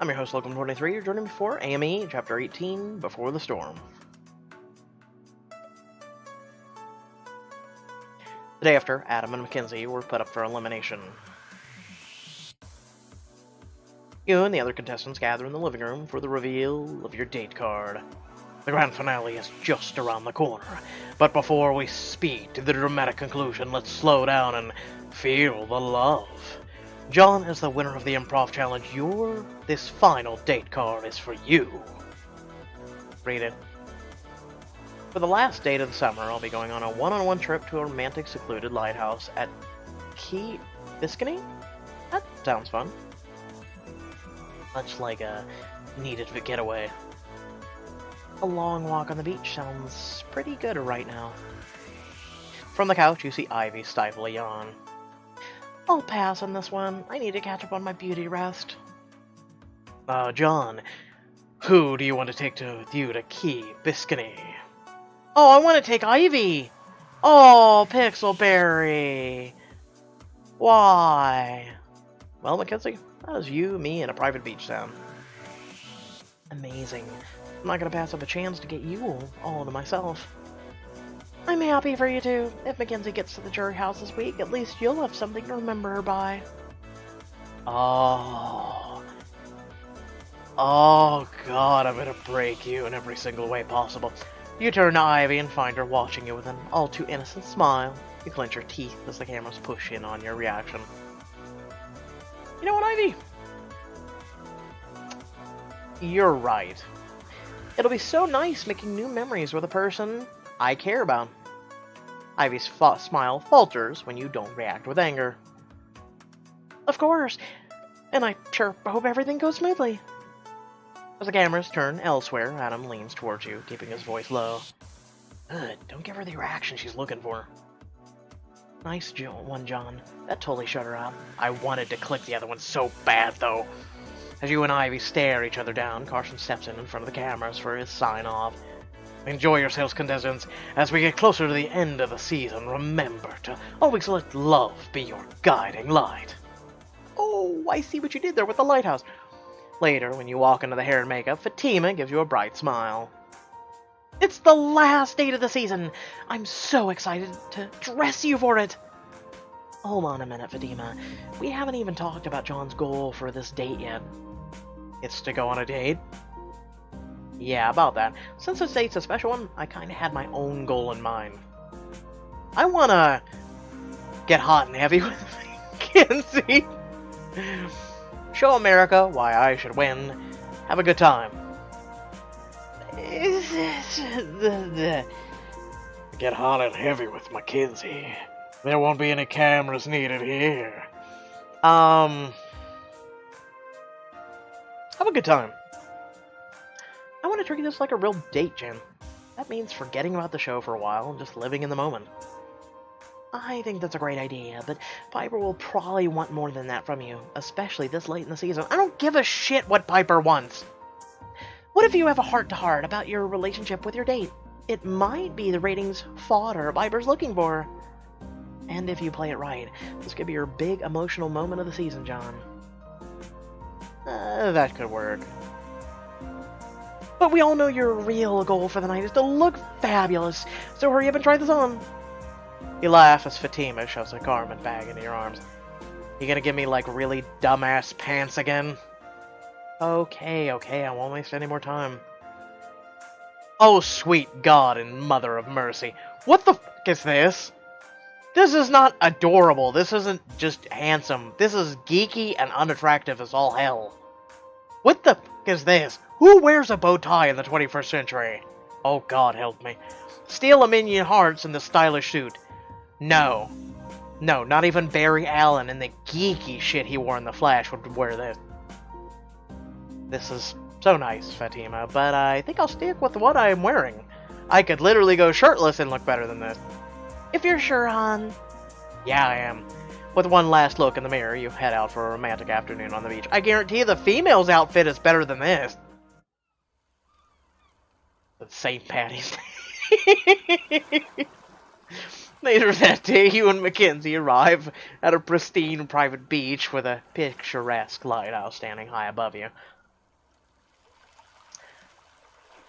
I'm your host, Logan23. You're joining me for AME, Chapter 18, Before the Storm. The day after, Adam and Mackenzie were put up for elimination. You and the other contestants gather in the living room for the reveal of your date card. The grand finale is just around the corner, but before we speed to the dramatic conclusion, let's slow down and feel the love. John is the winner of the improv challenge. This final date card is for you. Read it. For the last date of the summer, I'll be going on a one-on-one trip to a romantic, secluded lighthouse at Key Biscayne? That sounds fun. Much like a needed getaway. A long walk on the beach sounds pretty good right now. From the couch, you see Ivy stifle a yawn. I'll pass on this one. I need to catch up on my beauty rest. John, who do you want to take with you to Key Biscayne? Oh, I want to take Ivy! Oh, Pixelberry! Why? Well, Mackenzie, that was you, me, and a private beach town. Amazing. I'm not going to pass up a chance to get you all to myself. I'm happy for you two. If Mackenzie gets to the jury house this week, at least you'll have something to remember her by. Oh God, I'm gonna break you in every single way possible. You turn to Ivy and find her watching you with an all too innocent smile. You clench your teeth as the cameras push in on your reaction. You know what, Ivy? You're right. It'll be so nice making new memories with a person I care about. Ivy's smile falters when you don't react with anger. Of course, and I sure hope everything goes smoothly. As the cameras turn elsewhere, Adam leans towards you, keeping his voice low. Good, don't give her the reaction she's looking for. Nice one, John. That totally shut her up. I wanted to click the other one so bad, though. As you and Ivy stare each other down, Carson steps in front of the cameras for his sign-off. Enjoy yourselves, contestants. As we get closer to the end of the season, remember to always let love be your guiding light. Oh, I see what you did there with the lighthouse. Later, when you walk into the hair and makeup, Fatima gives you a bright smile. It's the last date of the season. I'm so excited to dress you for it. Hold on a minute, Fatima. We haven't even talked about John's goal for this date yet. It's to go on a date? Yeah, about that. Since this date's a special one, I kinda had my own goal in mind. I wanna get hot and heavy with Mackenzie. Show America why I should win. Have a good time. Get hot and heavy with Mackenzie. There won't be any cameras needed here. Have a good time. I want to treat this like a real date, Jen. That means forgetting about the show for a while and just living in the moment. I think that's a great idea, but Piper will probably want more than that from you, especially this late in the season. I don't give a shit what Piper wants. What if you have a heart-to-heart about your relationship with your date? It might be the ratings fodder Piper's looking for. And if you play it right, this could be your big emotional moment of the season, John. That could work. But we all know your real goal for the night is to look fabulous, so hurry up and try this on. You laugh as Fatima shoves a garment bag into your arms. You gonna give me, like, really dumbass pants again? Okay, I won't waste any more time. Oh, sweet God and Mother of Mercy. What the fuck is this? This is not adorable. This isn't just handsome. This is geeky and unattractive as all hell. What the fuck is this? Who wears a bow tie in the 21st century? Oh, God help me. Steal a minion hearts in the stylish suit. No, not even Barry Allen and the geeky shit he wore in The Flash would wear this. This is so nice, Fatima, but I think I'll stick with what I'm wearing. I could literally go shirtless and look better than this. If you're sure, hon. Yeah, I am. With one last look in the mirror, you head out for a romantic afternoon on the beach. I guarantee you the female's outfit is better than this. It's St. Patty's Day. Later that day, you and Mackenzie arrive at a pristine private beach with a picturesque lighthouse standing high above you.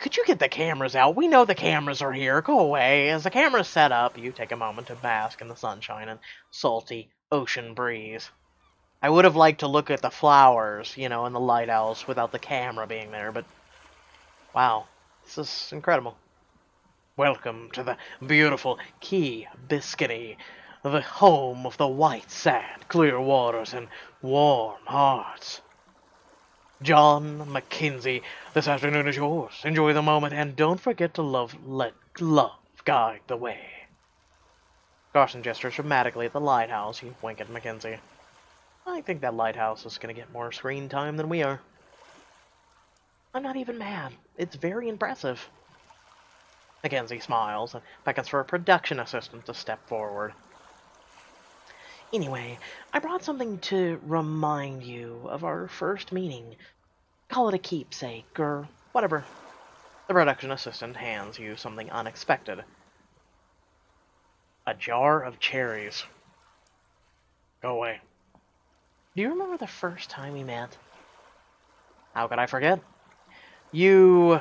Could you get the cameras out? We know the cameras are here. Go away. As the camera's set up, you take a moment to bask in the sunshine and salty ocean breeze. I would have liked to look at the flowers, in the lighthouse without the camera being there, but wow, this is incredible. Welcome to the beautiful Key Biscayne, the home of the white sand, clear waters, and warm hearts. John Mackenzie, this afternoon is yours. Enjoy the moment, and don't forget to let love guide the way. Carson gestures dramatically at the lighthouse. You wink at Mackenzie. I think that lighthouse is going to get more screen time than we are. I'm not even mad. It's very impressive. Mackenzie smiles and beckons for a production assistant to step forward. Anyway, I brought something to remind you of our first meeting. Call it a keepsake, or whatever. The production assistant hands you something unexpected. A jar of cherries. Go away. Do you remember the first time we met? How could I forget? You...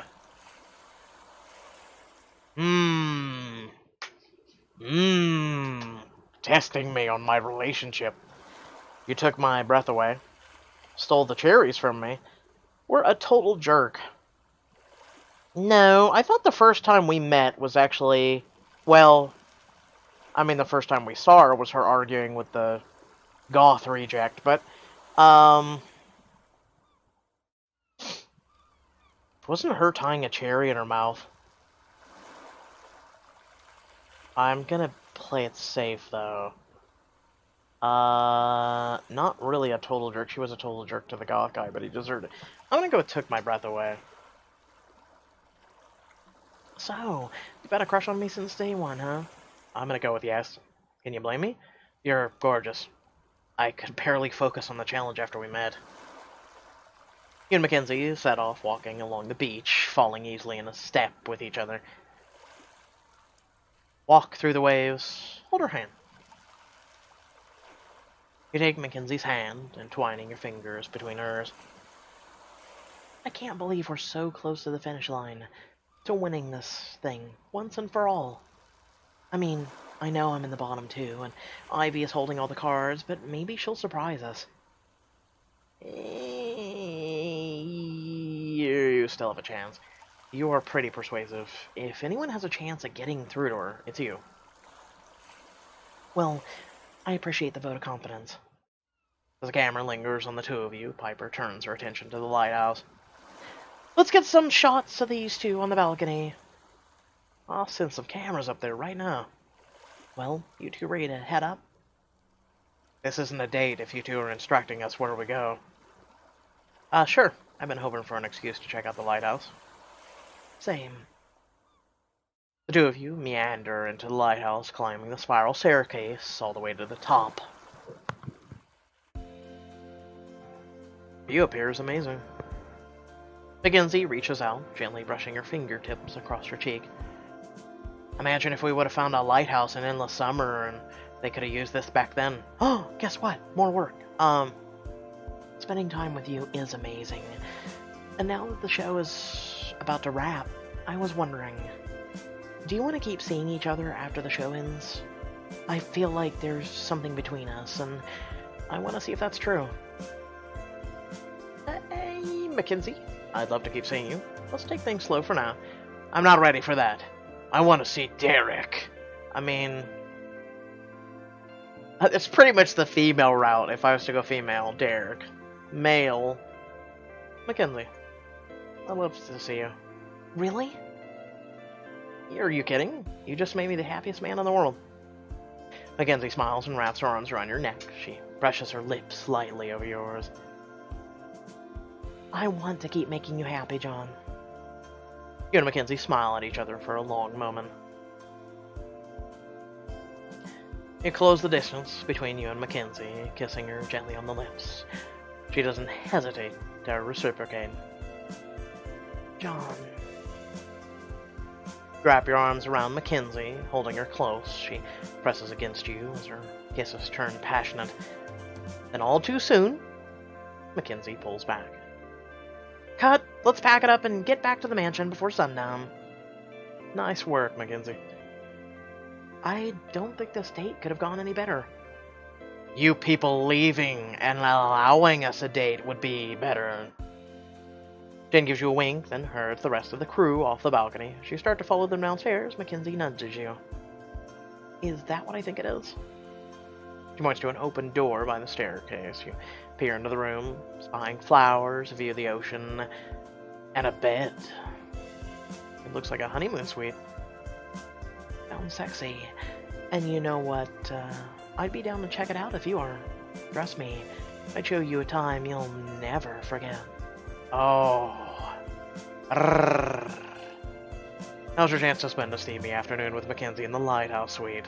Testing me on my relationship. You took my breath away. Stole the cherries from me. We're a total jerk. No, I thought the first time we met was actually... Well, I mean the first time we saw her was her arguing with the goth reject, but, wasn't her tying a cherry in her mouth? I'm gonna play it safe, though. Not really a total jerk. She was a total jerk to the goth guy, but he deserved it. I'm gonna go with took my breath away. So, you've had a crush on me since day one, huh? I'm gonna go with yes. Can you blame me? You're gorgeous. I could barely focus on the challenge after we met. You and Mackenzie set off walking along the beach, falling easily in a step with each other. Walk through the waves. Hold her hand. You take Mackenzie's hand, entwining your fingers between hers. I can't believe we're so close to the finish line, to winning this thing, once and for all. I mean, I know I'm in the bottom too, and Ivy is holding all the cards, but maybe she'll surprise us. You still have a chance. You are pretty persuasive. If anyone has a chance at getting through to her, it's you. Well, I appreciate the vote of confidence. As the camera lingers on the two of you, Piper turns her attention to the lighthouse. Let's get some shots of these two on the balcony. I'll send some cameras up there right now. Well, you two ready to head up? This isn't a date if you two are instructing us where we go. Sure. I've been hoping for an excuse to check out the lighthouse. Same. The two of you meander into the lighthouse, climbing the spiral staircase all the way to the top. View up here is amazing. Mackenzie reaches out, gently brushing her fingertips across her cheek. Imagine if we would have found a lighthouse in endless summer and they could have used this back then. Oh, guess what? More work. Spending time with you is amazing. And now that the show is about to wrap, I was wondering, do you want to keep seeing each other after the show ends? I feel like there's something between us, and I want to see if that's true. Hey, Mackenzie. I'd love to keep seeing you. Let's take things slow for now. I'm not ready for that. I want to see Derek. I mean, it's pretty much the female route. If I was to go female, Derek. Male, Mackenzie. I'd love to see you. Really? Are you kidding? You just made me the happiest man in the world. Mackenzie smiles and wraps her arms around your neck. She brushes her lips lightly over yours. I want to keep making you happy, John. You and Mackenzie smile at each other for a long moment. You close the distance between you and Mackenzie, kissing her gently on the lips. She doesn't hesitate to reciprocate. John. Wrap your arms around Mackenzie, holding her close. She presses against you as her kisses turn passionate. Then all too soon, Mackenzie pulls back. Cut! Let's pack it up and get back to the mansion before sundown. Nice work, Mackenzie. I don't think this date could have gone any better. You people leaving and allowing us a date would be better. Jen gives you a wink, then herds the rest of the crew off the balcony. As you start to follow them downstairs, Mackenzie nudges you. Is that what I think it is? She points to an open door by the staircase. You peer into the room, spying flowers, a view of the ocean, and a bed. It looks like a honeymoon suite. Sounds sexy. And you know what? I'd be down to check it out if you are. Trust me, I'd show you a time you'll never forget. Oh. Now's your chance to spend a steamy afternoon with Mackenzie in the lighthouse suite.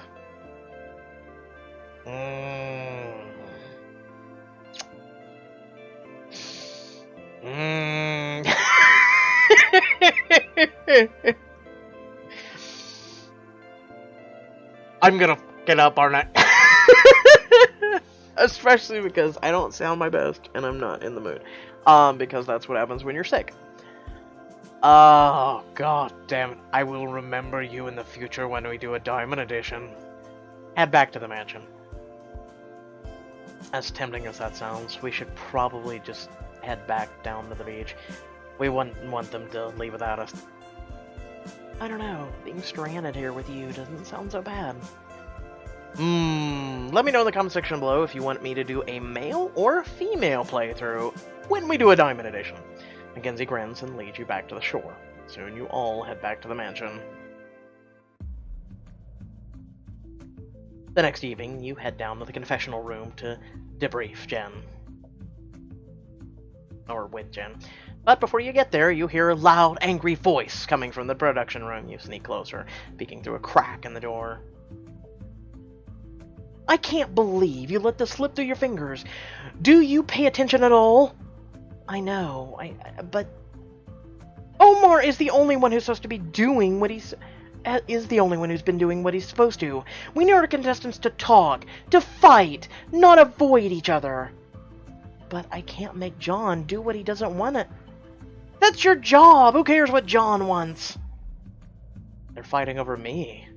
I'm gonna get up, aren't I? Especially because I don't sound my best and I'm not in the mood. Because that's what happens when you're sick. Oh, god damn it. I will remember you in the future when we do a Diamond Edition. Head back to the mansion. As tempting as that sounds, we should probably just head back down to the beach. We wouldn't want them to leave without us. I don't know, being stranded here with you doesn't sound so bad. Let me know in the comment section below if you want me to do a male or a female playthrough when we do a Diamond Edition. Mackenzie grins and leads you back to the shore. Soon you all head back to the mansion. The next evening, you head down to the confessional room to debrief Jen. Or with Jen. But before you get there, you hear a loud, angry voice coming from the production room. You sneak closer, peeking through a crack in the door. I can't believe you let this slip through your fingers. Do you pay attention at all? I know, but Omar is the only one who's supposed to be doing what he's been doing what he's supposed to. We need our contestants to talk, to fight, not avoid each other. But I can't make John do what he doesn't want to. That's your job. Who cares what John wants? They're fighting over me.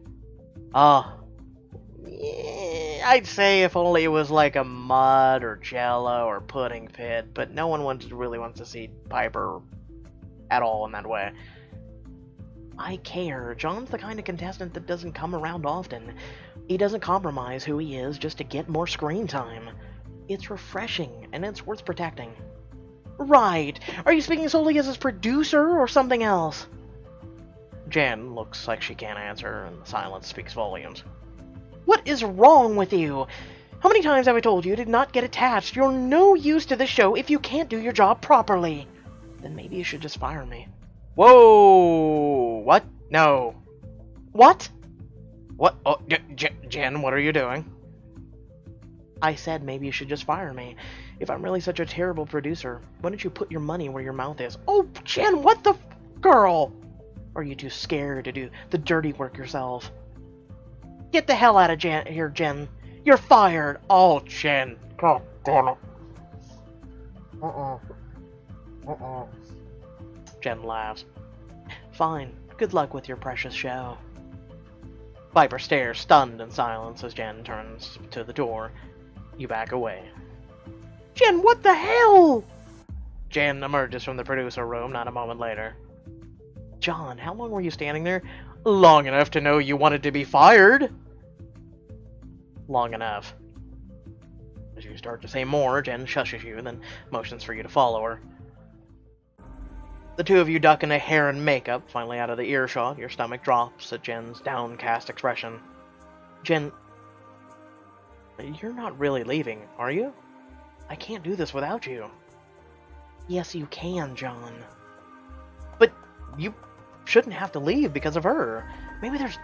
Yeah, I'd say if only it was like a mud or jello or pudding pit, but no one really wants to see Piper at all in that way. I care. John's the kind of contestant that doesn't come around often. He doesn't compromise who he is just to get more screen time. It's refreshing, and it's worth protecting. Right. Are you speaking solely as his producer or something else? Jen looks like she can't answer, and the silence speaks volumes. What is wrong with you? How many times have I told you to not get attached? You're no use to this show if you can't do your job properly. Then maybe you should just fire me. Whoa! What? No. What? What? Oh, Jen, what are you doing? I said maybe you should just fire me. If I'm really such a terrible producer, why don't you put your money where your mouth is? Oh, Jen, what the girl? Or are you too scared to do the dirty work yourself? Get the hell out of here, Jen. You're fired. Oh, Jen. God damn it. Jen laughs. Fine. Good luck with your precious show. Piper stares, stunned in silence, as Jen turns to the door. You back away. Jen, what the hell? Jen emerges from the producer room not a moment later. John, how long were you standing there? Long enough to know you wanted to be fired. Long enough. As you start to say more, Jen shushes you, then motions for you to follow her. The two of you duck into hair and makeup, finally out of the earshot. Your stomach drops at Jen's downcast expression. Jen, you're not really leaving, are you? I can't do this without you. Yes, you can, John. But you shouldn't have to leave because of her. Maybe there's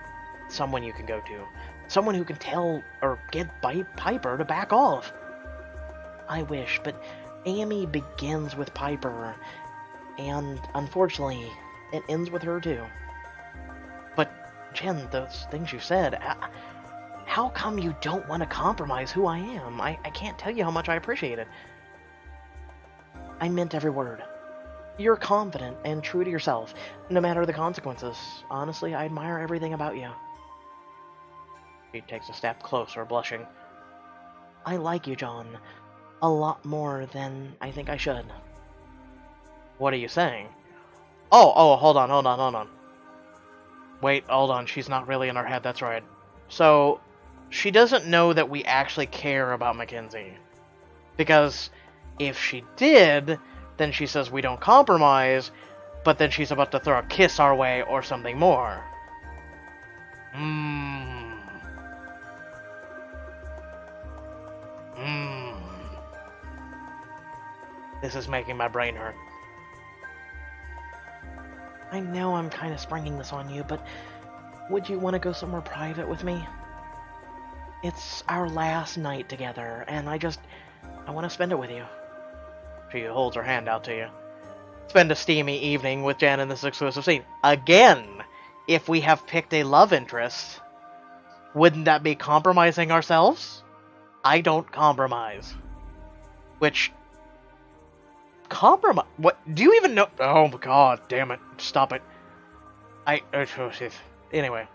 someone you can go to. Someone who can tell or get Piper to back off. I wish, but Amy begins with Piper. And, unfortunately, it ends with her, too. But, Jen, those things you said, how come you don't want to compromise who I am? I can't tell you how much I appreciate it. I meant every word. You're confident and true to yourself, no matter the consequences. Honestly, I admire everything about you. She takes a step closer, blushing. I like you, John. A lot more than I think I should. What are you saying? Oh, hold on. Wait, hold on, she's not really in our head, that's right. So, she doesn't know that we actually care about Mackenzie. Because if she did, then she says we don't compromise, but then she's about to throw a kiss our way or something more. This is making my brain hurt. I know I'm kind of springing this on you, but would you want to go somewhere private with me? It's our last night together, and I want to spend it with you. She holds her hand out to you. Spend a steamy evening with Jen in this exclusive scene. Again, if we have picked a love interest, wouldn't that be compromising ourselves? I don't compromise. Which... Compromise? What? Do you even know? Oh my god, damn it. Stop it. Anyway.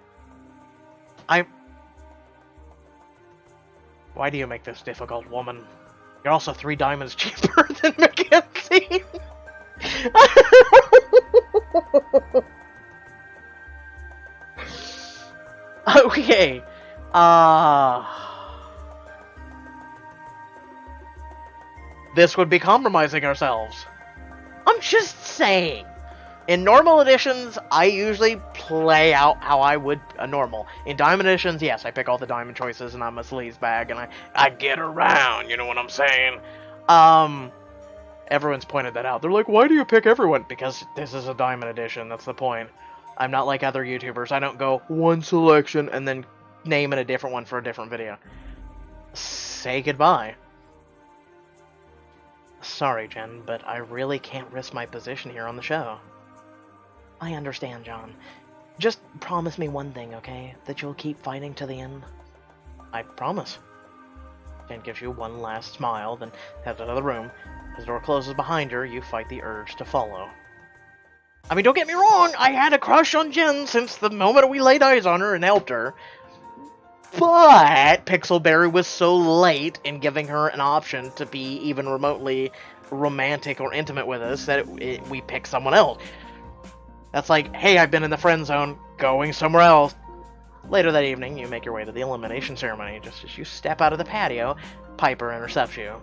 Why do you make this difficult, woman? You're also 3 diamonds cheaper than Mackenzie. Okay. This would be compromising ourselves. I'm just saying. In normal editions, I usually play out how I would a normal. In diamond editions, yes, I pick all the diamond choices and I'm a sleazebag and I get around, you know what I'm saying? Everyone's pointed that out. They're like, why do you pick everyone? Because this is a diamond edition, that's the point. I'm not like other YouTubers. I don't go one selection and then name it a different one for a different video. Say goodbye. Sorry, Jen, but I really can't risk my position here on the show. I understand, John. Just promise me one thing, okay? That you'll keep fighting to the end. I promise. Jen gives you one last smile, then heads out of the room. As the door closes behind her, you fight the urge to follow. I mean, don't get me wrong, I had a crush on Jen since the moment we laid eyes on her and helped her. But Pixelberry was so late in giving her an option to be even remotely romantic or intimate with us that we picked someone else. That's like, hey, I've been in the friend zone, going somewhere else. Later that evening, you make your way to the elimination ceremony. Just as you step out of the patio, Piper intercepts you.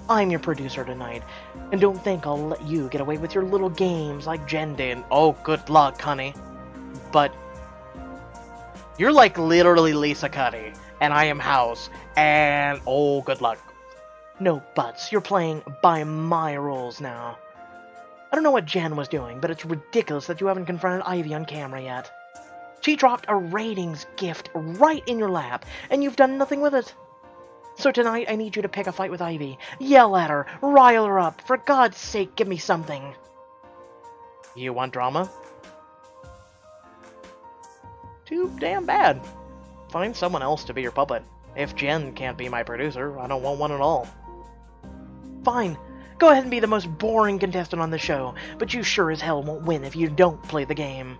I'm your producer tonight, and don't think I'll let you get away with your little games like Jen did. Oh, good luck, honey. But you're like literally Lisa Cuddy, and I am House, and oh, good luck. No buts, you're playing by my rules now. I don't know what Jen was doing, but it's ridiculous that you haven't confronted Ivy on camera yet. She dropped a ratings gift right in your lap, and you've done nothing with it. So tonight, I need you to pick a fight with Ivy. Yell at her, rile her up. For God's sake, give me something. You want drama? Too damn bad. Find someone else to be your puppet. If Jen can't be my producer, I don't want one at all. Fine. Go ahead and be the most boring contestant on the show, but you sure as hell won't win if you don't play the game.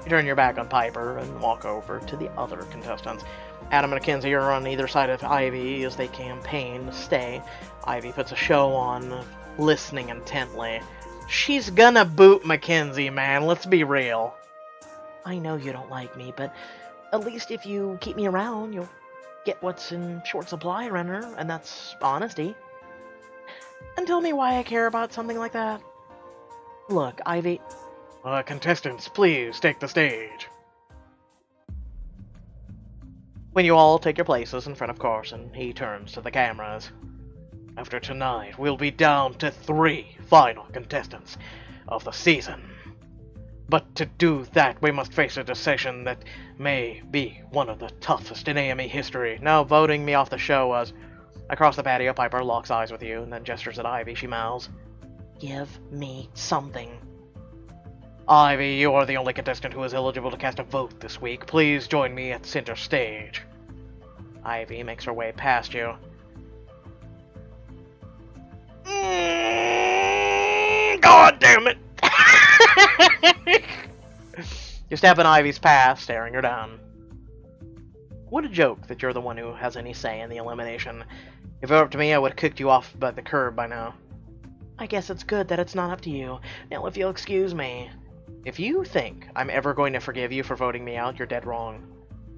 You turn your back on Piper and walk over to the other contestants. Adam and Mackenzie are on either side of Ivy as they campaign to stay. Ivy puts a show on, listening intently. She's gonna boot Mackenzie, man, let's be real. I know you don't like me, but at least if you keep me around, you'll get what's in short supply around her, and that's honesty. And tell me why I care about something like that. Look, Ivy... contestants, please take the stage. When you all take your places in front of Carson, he turns to the cameras. After tonight, we'll be down to 3 final contestants of the season. But to do that, we must face a decision that may be one of the toughest in AME history. Now voting me off the show was... Across the patio, Piper locks eyes with you and then gestures at Ivy. She mouths, "Give me something." Ivy, you are the only contestant who is eligible to cast a vote this week. Please join me at center stage. Ivy makes her way past you. You step in Ivy's path, staring her down. What a joke that you're the one who has any say in the elimination. If it were up to me, I would have kicked you off by the curb by now. I guess it's good that it's not up to you. Now, if you'll excuse me. If you think I'm ever going to forgive you for voting me out, you're dead wrong.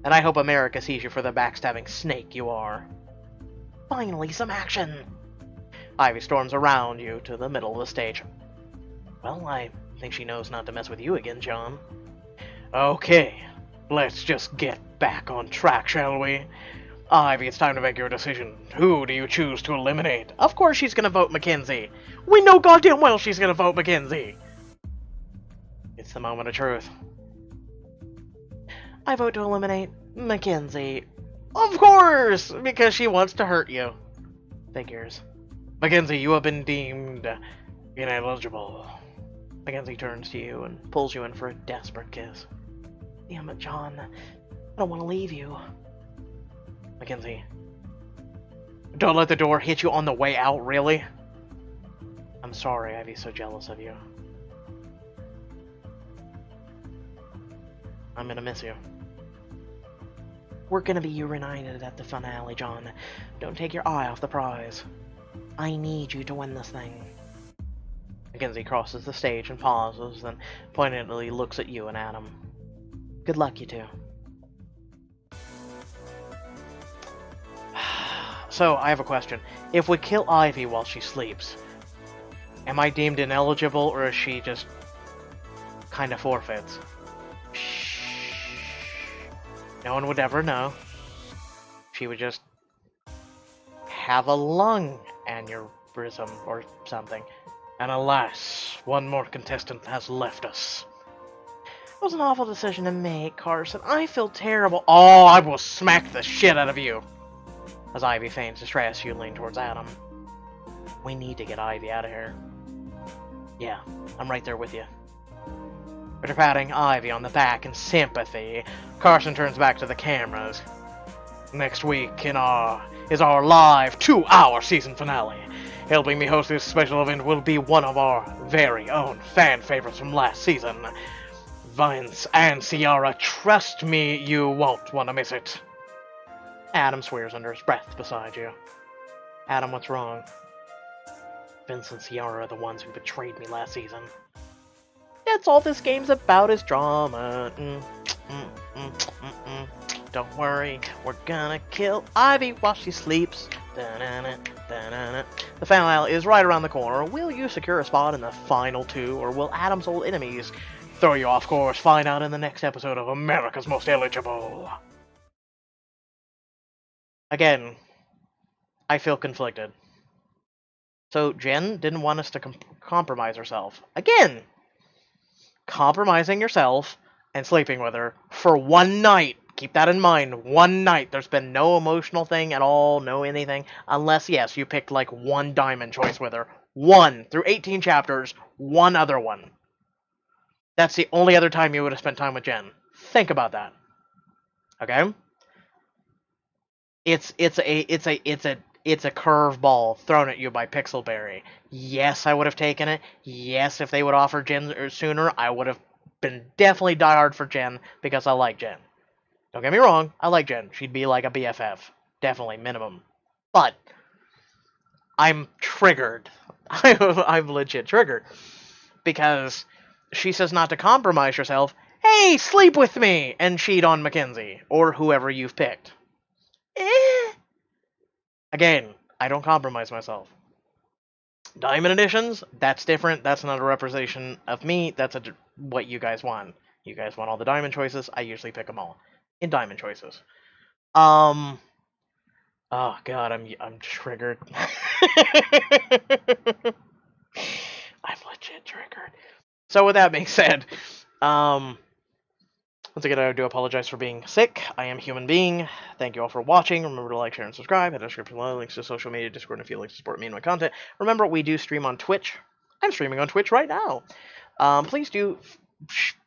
And I hope America sees you for the backstabbing snake you are. Finally, some action! Ivy storms around you to the middle of the stage. Well, I think she knows not to mess with you again, John. Okay, let's just get back on track, shall we? Ivy, it's time to make your decision. Who do you choose to eliminate? Of course she's gonna vote Mackenzie. We know goddamn well she's gonna vote Mackenzie. It's the moment of truth. I vote to eliminate Mackenzie. Of course! Because she wants to hurt you. Figures. Mackenzie, you have been deemed ineligible. Mackenzie turns to you and pulls you in for a desperate kiss. Damn it, John. I don't want to leave you. Mackenzie. Don't let the door hit you on the way out, really? I'm sorry, Ivy's so jealous of you. I'm gonna miss you. We're gonna be reunited at the finale, John. Don't take your eye off the prize. I need you to win this thing. Mackenzie crosses the stage and pauses, then pointedly looks at you and Adam. Good luck, you two. So, I have a question. If we kill Ivy while she sleeps, am I deemed ineligible, or is she just kind of forfeits? Shh. No one would ever know. She would just have a lung aneurysm or something. And alas, one more contestant has left us. It was an awful decision to make, Carson. I feel terrible. Oh, I will smack the shit out of you. As Ivy feigns distress, you lean towards Adam. We need to get Ivy out of here. Yeah, I'm right there with you. After patting Ivy on the back in sympathy, Carson turns back to the cameras. Next week is our live 2-hour season finale. Helping me host this special event will be one of our very own fan favorites from last season. Vince and Ciara, trust me, you won't want to miss it. Adam swears under his breath beside you. Adam, what's wrong? Vince and Ciara are the ones who betrayed me last season. That's all this game's about is drama. Don't worry, we're gonna kill Ivy while she sleeps. Da-na-na, da-na-na. The finale is right around the corner. Will you secure a spot in the final two, or will Adam's old enemies throw you off course? Find out in the next episode of America's Most Eligible. Again, I feel conflicted. So Jen didn't want us to compromise herself. Again! Compromising yourself and sleeping with her for one night. Keep that in mind. One night. There's been no emotional thing at all. No anything. Unless, yes, you picked like one diamond choice with her. One. Through 18 chapters. One other one. That's the only other time you would have spent time with Jen. Think about that. Okay? It's a curveball thrown at you by Pixelberry. Yes, I would have taken it. Yes, if they would offer Jen sooner, I would have been definitely diehard for Jen because I like Jen. Don't get me wrong, I like Jen. She'd be like a BFF. Definitely, minimum. But I'm triggered. I'm legit triggered. Because she says not to compromise yourself. Hey, sleep with me! And cheat on Mackenzie. Or whoever you've picked. Again, I don't compromise myself. Diamond editions, that's different. That's not a representation of me. That's what you guys want. You guys want all the diamond choices. I usually pick them all in diamond choices. Oh god, I'm triggered. I'm legit triggered. So with that being said, once again, I do apologize for being sick. I am a human being. Thank you all for watching. Remember to like, share, and subscribe. Hit the description below, links to social media, Discord, if you'd like to support me and my content. Remember, we do stream on Twitch. I'm streaming on Twitch right now. Please do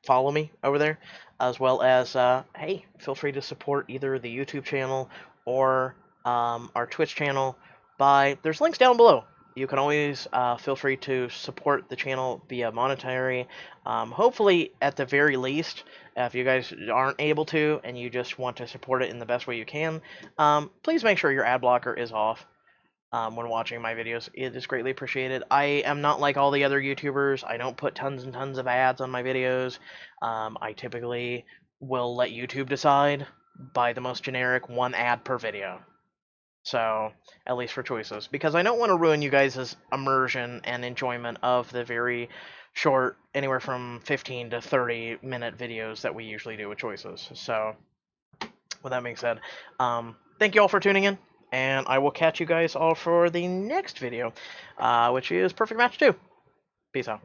follow me over there, as well as, hey, feel free to support either the YouTube channel or our Twitch channel by, there's links down below. You can always feel free to support the channel via monetary. Hopefully, at the very least, if you guys aren't able to and you just want to support it in the best way you can, please make sure your ad blocker is off when watching my videos. It is greatly appreciated. I am not like all the other YouTubers. I don't put tons and tons of ads on my videos. I typically will let YouTube decide by the most generic one ad per video. So, at least for choices. Because I don't want to ruin you guys' immersion and enjoyment of the very short, anywhere from 15 to 30-minute videos that we usually do with choices. So, with that being said, thank you all for tuning in, and I will catch you guys all for the next video, which is Perfect Match 2. Peace out.